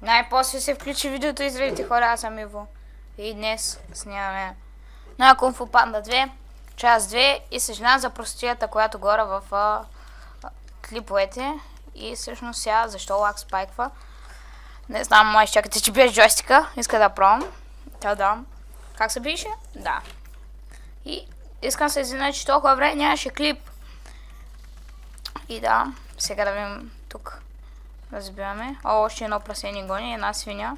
Най-после се включи видеото и здравейте хора, аз съм Иво. И днес снимаме на Кунг Фу Панда 2, част 2 и съжалявам за простотията, която горе в клиповете. И всъщност сега защо лак спайква. Не знам, май ще чакате, че без джойстика. Иска да пробвам. Да. Как се пише? Да. И искам се извиня, че толкова време нямаше клип. И да, сега да видим тук. Разбиваме. Още едно прасе ни гони, една свиня,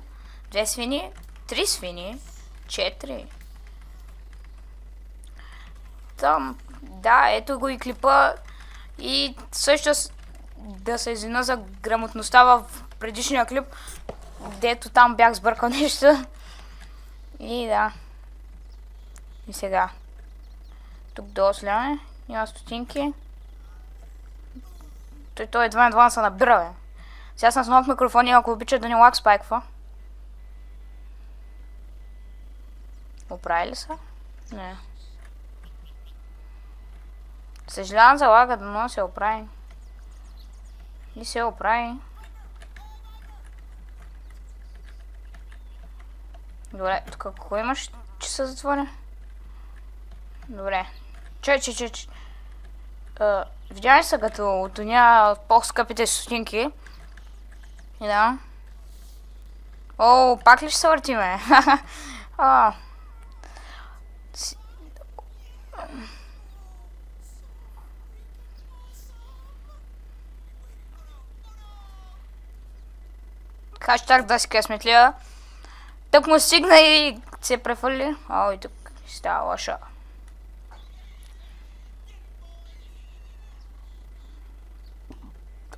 две свини, три свини, четири. Там, да, ето го и клипа. И също да се извиня за грамотността в предишния клип, дето там бях сбъркал нещо. И да. И сега. Тук долу сляме. Има стотинки. Той едва се набира, бе. Сега съм с нов микрофон и ако обича да не лак спайква. Оправи ли се? Не. Съжалявам за лагата, но се оправи. И се оправи. Добре, тук какво имаш, че се затворя? Добре. Че. Видя ли са като от уния по-скъпите стотинки? И да. О, пак ли ще се въртиме? Хаштаг да си късметлия. Тък му стигна и се префърли. О, и тук става лоша.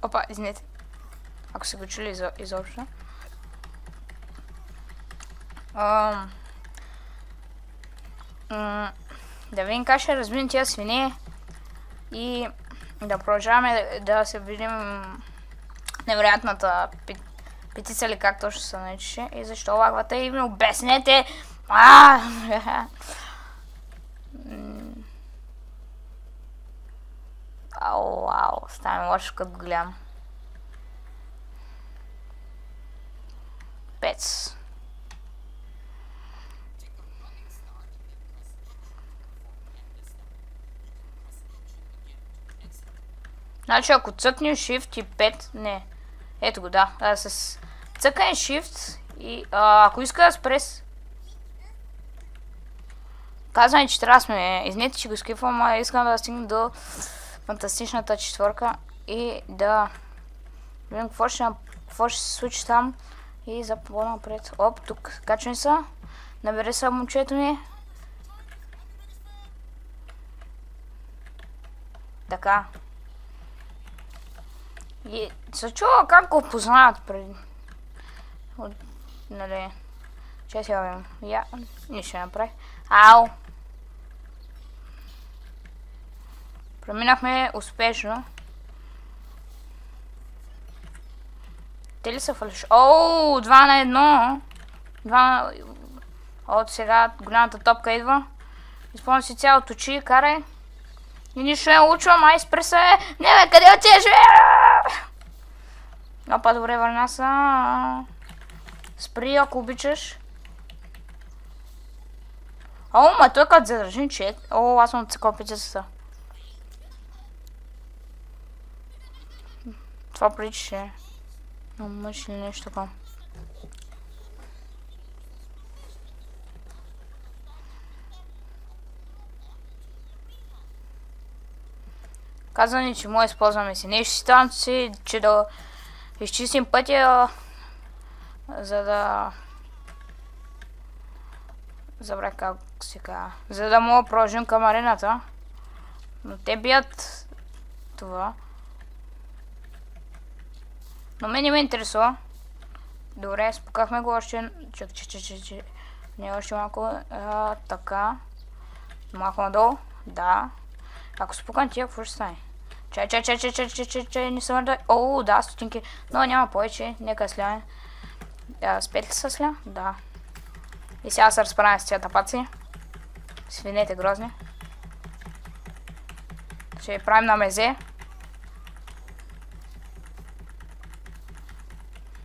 Опа, извинете. Ако се го чули изобщо. Да видим как ще разбим тия свини. И да продължаваме да се видим невероятната петица или как точно се наричаше. И защо лагвате и ми обяснете. Ау, става лошо като го гледам. Пец. Значи ако цъкнем Shift и 5, не. Ето го, да. С цъкане Shift и ако иска да спрес. Казваме, че трябва да сме. Извинете, че го скипвам, а искам да стигнем до фантастичната четвърка и да видим какво ще се случи там и за по-напред. Оп, тук качваме са. Набери са момчето ми. Така. И се чува как го познават преди. Нали. Че сега видим. Я, нищо не направи. Ау! Преминахме успешно. Те ли са фалиш? Оу, 2 на 1. От сега голямата топка идва. Изпълня си цялото очи, карай. И нищо не учвам, ай спри се. Не бе, къде отиваш, бе? Опа, добре, върна са. Спри, ако обичаш. О, ма той като задържим чет. О, аз съм отцикал петицата. Това прилича. Но мъж или нещо такова. Казва ни, че може да използваме си нещо станци, че да изчистим пътя, за да... Забравя как се казва. За да мога да продължим към арената. Но те бият това. Но мен не ме интересува. Добре, спукахме го още. Че. Не още малко. Така. Малко надолу. Да. Ако спукам тия, какво ще стане? Чай, не се мърда. О, да, стотинки. Но няма повече. Нека сляме. С петли са сля? Да. И сега се разправяме с тия тапаци. Свинете грозни. Ще правим на мезе.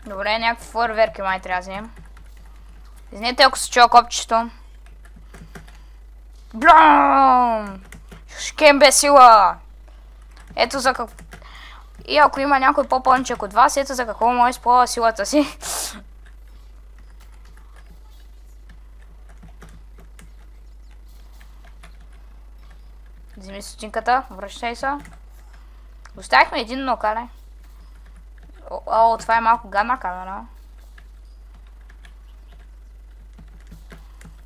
Добре, някакви фойерверки май трябва да вземем. Изнете, ако се чува копчето. Блам! Шкем бе сила! Ето за какво... И ако има някой по-пълничък от вас, ето за какво може използва силата си. Вземи сутинката, връщай се. Оставихме един нокале. О, това е малко гадна камера.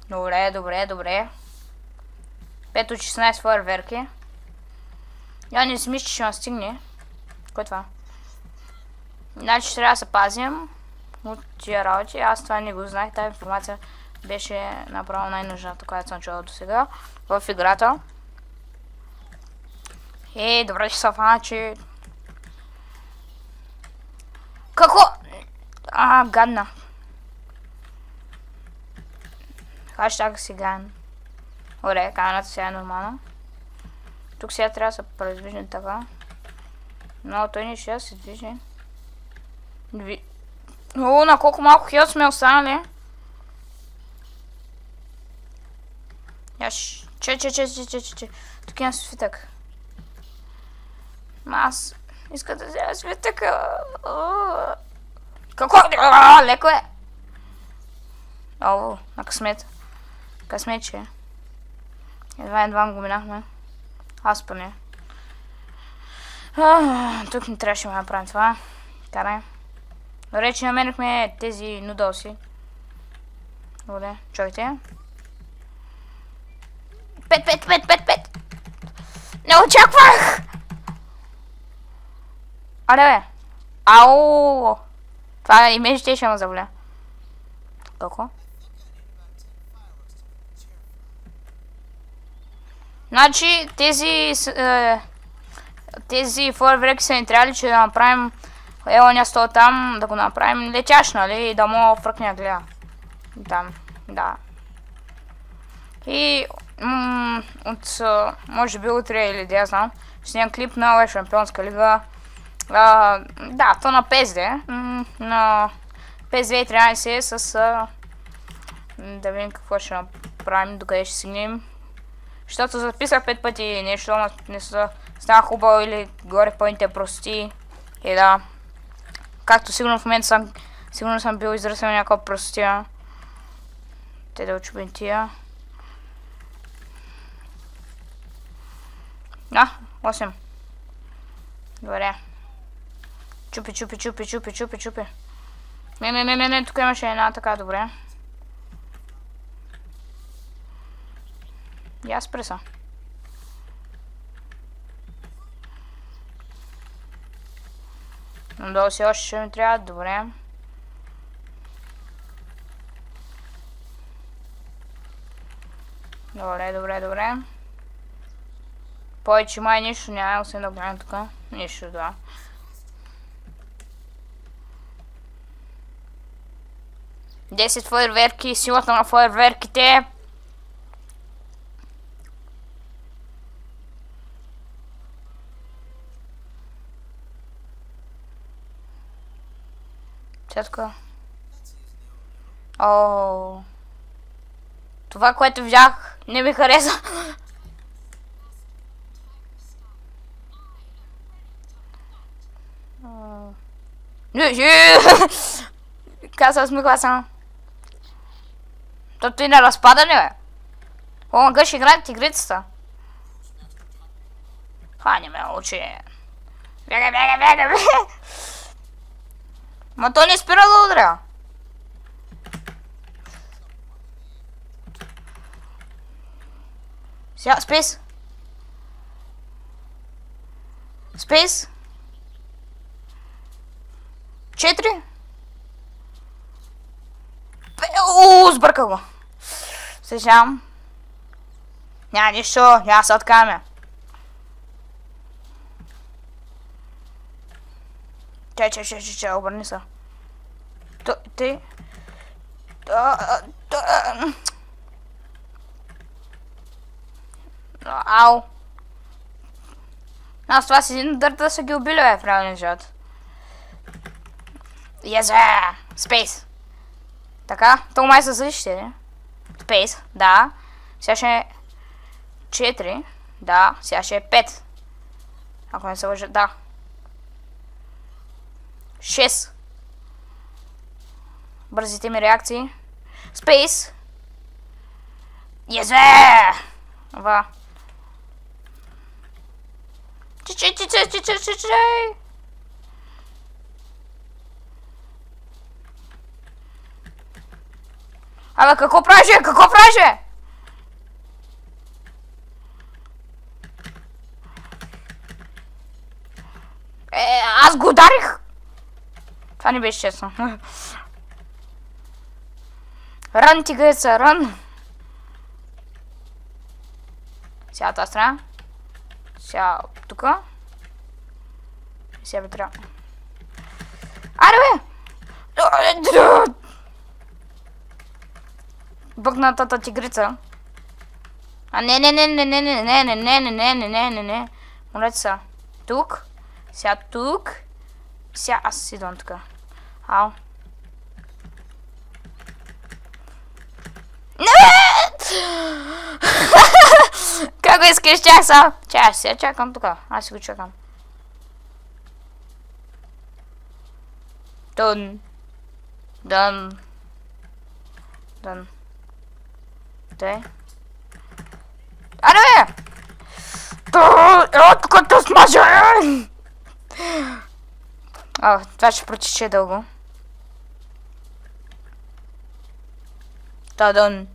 Добре, добре, добре. 5 от 16 фойерверки. Я не си мисля, че ще ме стигне. Кой е това? Значи трябва да се пазим от тия работи. Аз това не го знаех. Тази информация беше направо най-нужната, която съм чувал до сега в играта. Добре, че се фана, че... Какво? Гадна. Хаштаг си гаден. Добре, камерата сега е нормална. Тук сега трябва да се предвижим така. Но той не ще се движи. О, на колко малко хил сме останали. Че. Тук има свитък. Аз иска да взема свитък. Какво? Леко е. О, на късмет. Късметче. Едва го минахме. Аз поне. Тук не трябваше да направим това. Карай. Добре, че намерихме тези нудолси. Добре, чуйте. 5. Не очаквах! Аре бе. Ау! Това и мен ще ме заболя. Какво? Значи тези фойерверки са ни трябвали, че да направим елоня стол там, да го направим летящ, нали? И да мога фръкне гледа. Там, да. И от може би утре или да я знам, ще снимам клип на Шампионска лига. Да, то на PES, на PES 2013 с да видим какво ще направим, докъде ще стигнем. Защото записах 5 пъти нещо, но не стана хубаво или горе в пълните простоти. И да. Както сигурно в момента сигурно съм бил израсъл някаква простотия. Те да очупим тия. 8. Добре. Чупи. Не, тук имаше една така, добре. И аз преса. Но долу си още ще ми трябва, добре. Добре. Повече май нищо няма, освен да гледам тук. Нищо, да. Десет фойерверки, силата на фойерверките. Четка. Това, което взях, не ми хареса. Каза смихва само. То и на разпадане, бе. О, гъш играят игрицата. Не ме учи. Бега. Ма то не спира да удря. Сега, спейс. 4. Сбърка го. Съжалявам. Няма нищо, няма се откаме. Чай, обърни се. Ти... Ау. Аз това си един дърт да са ги убили, в реалния живот. Yes, Space. Така, то май са същите, не? Space, да. Сега ще е 4. Да, сега ще е 5. Ако не се лъжа, да. 6. Бързите ми реакции. Space. Yes! Ва. Че. Абе, какво правиш, бе? Какво правиш, бе? Аз го ударих. Това не беше честно. Рън, тигреца, рън. Сега тази страна. Сега тука. И сега бе трябва. Аре, бе! Бъгнатата тигрица. А не. Молете са. Тук. Сега тук. Сега аз идвам тук. Ау. Как го искаш, чак са? Чакай, сега чакам тук. Аз си го чакам. Дън. Дай. Аре, бе! Тук да смажа! Това ще протече дълго. Дън.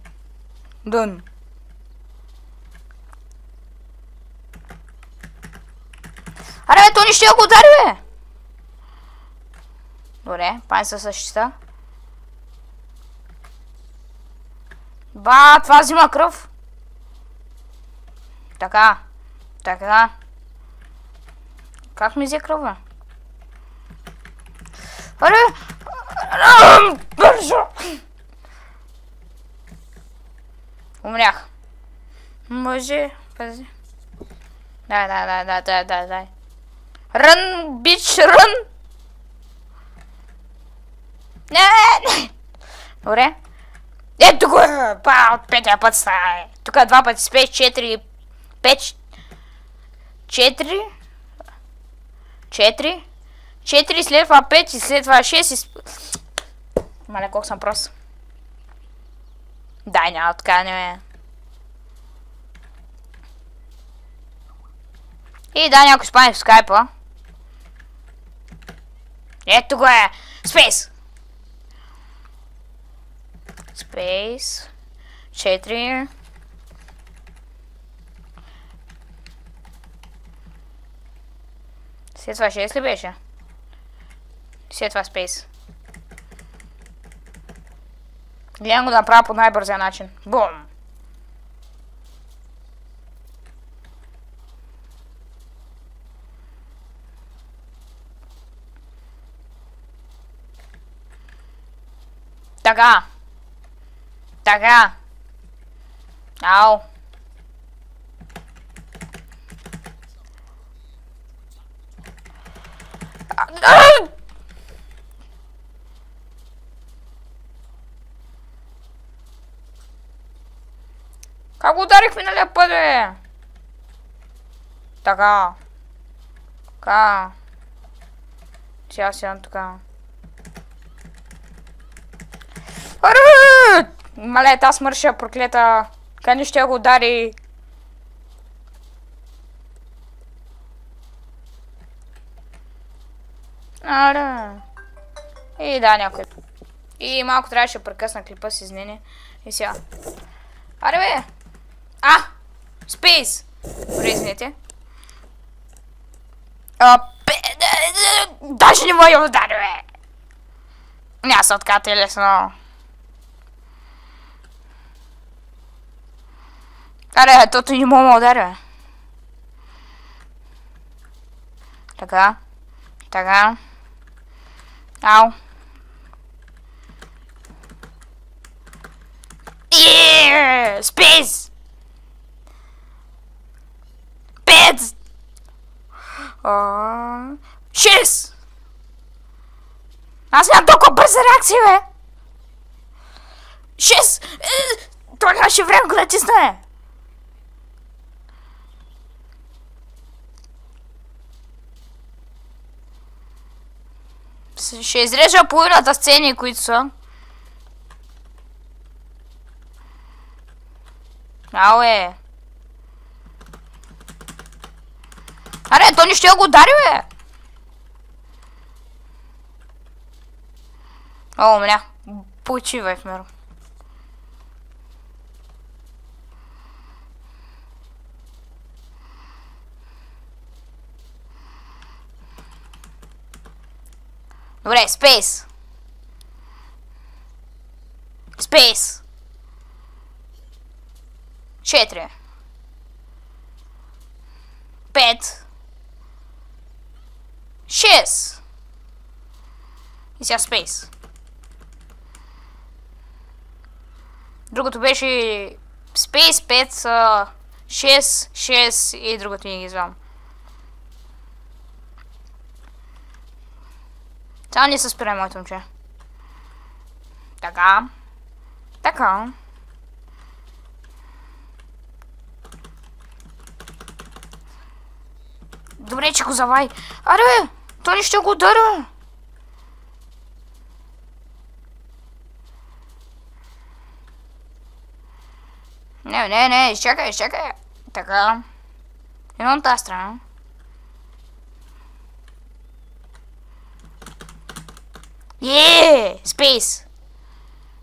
Аре, бе, то не ще го удари, бе! Добре, пани със същита. Ба, това взима кръв. Така. Как ми взе кръв, бе? Аре! Бързо! Умрях. Може, пази. Дай. Рън, бич, рън! Не! Добре. Ето го! От петия път става. Тук 2 пъти с 5, 4, 5, 4, след това 5 и след това 6 и... Мале, колко съм прост. Дай, няма така, не. И да, някой спане в скайпа. Ето го е! Space! 4. След това 6 ли беше? След това Space. Гледам го да направя по най-бързия начин. Бум! Така. Ау. Как го ударих миналия път, бе? Така. Сега сядам така. Мале, тази смърша проклета. Къде ще го удари? Аре. И да, някой. И малко трябваше да прекъсна клипа с изнение. И сега. Аре, бе! Space! Добре, извините. Даже не мога да удари, бе! Няма се откате лесно. Аре, тото не мога да удари, бе. Така. Ау. Space! 5! 6! Аз нямам толкова бърза реакция, бе! 6! Това нямаше време, кога тисна. Ще изрежа половината сцени, които са. Ауе. Аре, то не ще го удари, бе! О, меня. Почивай в мир. Добре, Space. Space. 4. 5. 6. И сега Space. Другото беше Space 5, 6, 6 и другото не ги знам. Сега не се спирай, моето момче. Така. Така. Добре, че го завай. Аре, бе! Той не ще го ударя. Не, изчакай. Така. Едно на тази страна. Space.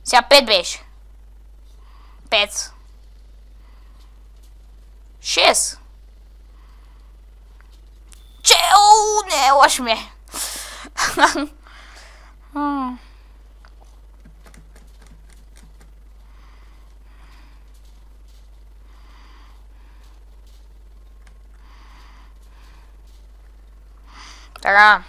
Сега 5 беше. 5. 6. Не, лош ми е. Така.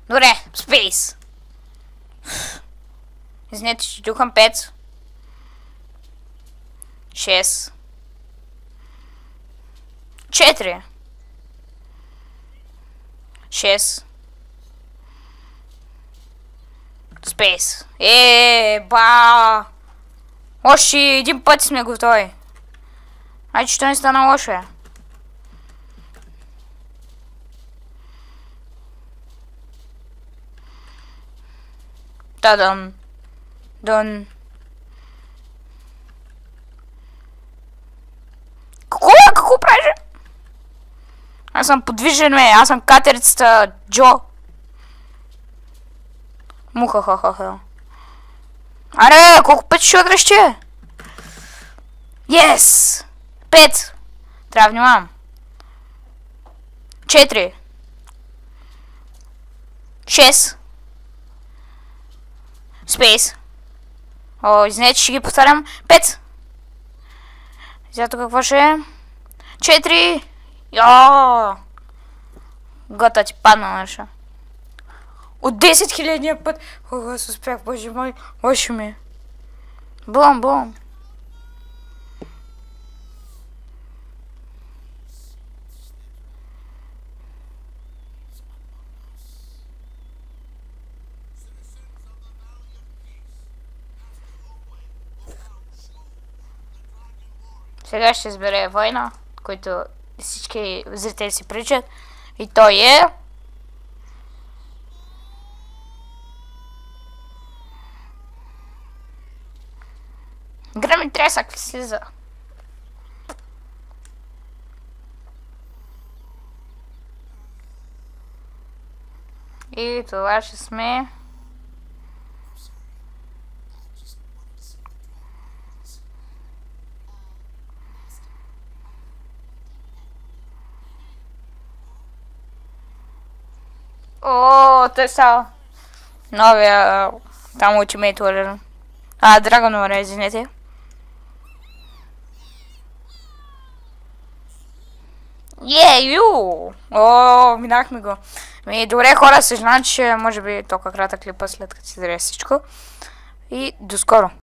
Добре, Space. Извинете, ще духам 5. 6. 4. 6. Space. Ба! Още един път сме готови. Айде, що не стана лошо, е. Та-дън. Дън. Какво правиш? Аз съм подвижен, бе. Аз съм катерицата Джо. Муха-ха-ха-ха. Аре, колко пъти ще отрещи? Yes! 5. Трябва да внимавам. 4. 6. Space. О, извинете, ще ги повторям. 5. Сега тук какво ще е? 4. Йооо! Гота ти падна наша. От 10 000 път. О, аз успях, боже мой. Лошо ми. Бум. Сега ще избере война, който всички зрители си приличат. И той е... Гръм и трясък слиза. И това ще сме... О, той са новия там Ultimate Warrior. Dragon Warrior, извинете. О, минахме го. Добре, хора, съжалявам, че може би толкова кратък клипа след като си даде всичко. И до скоро.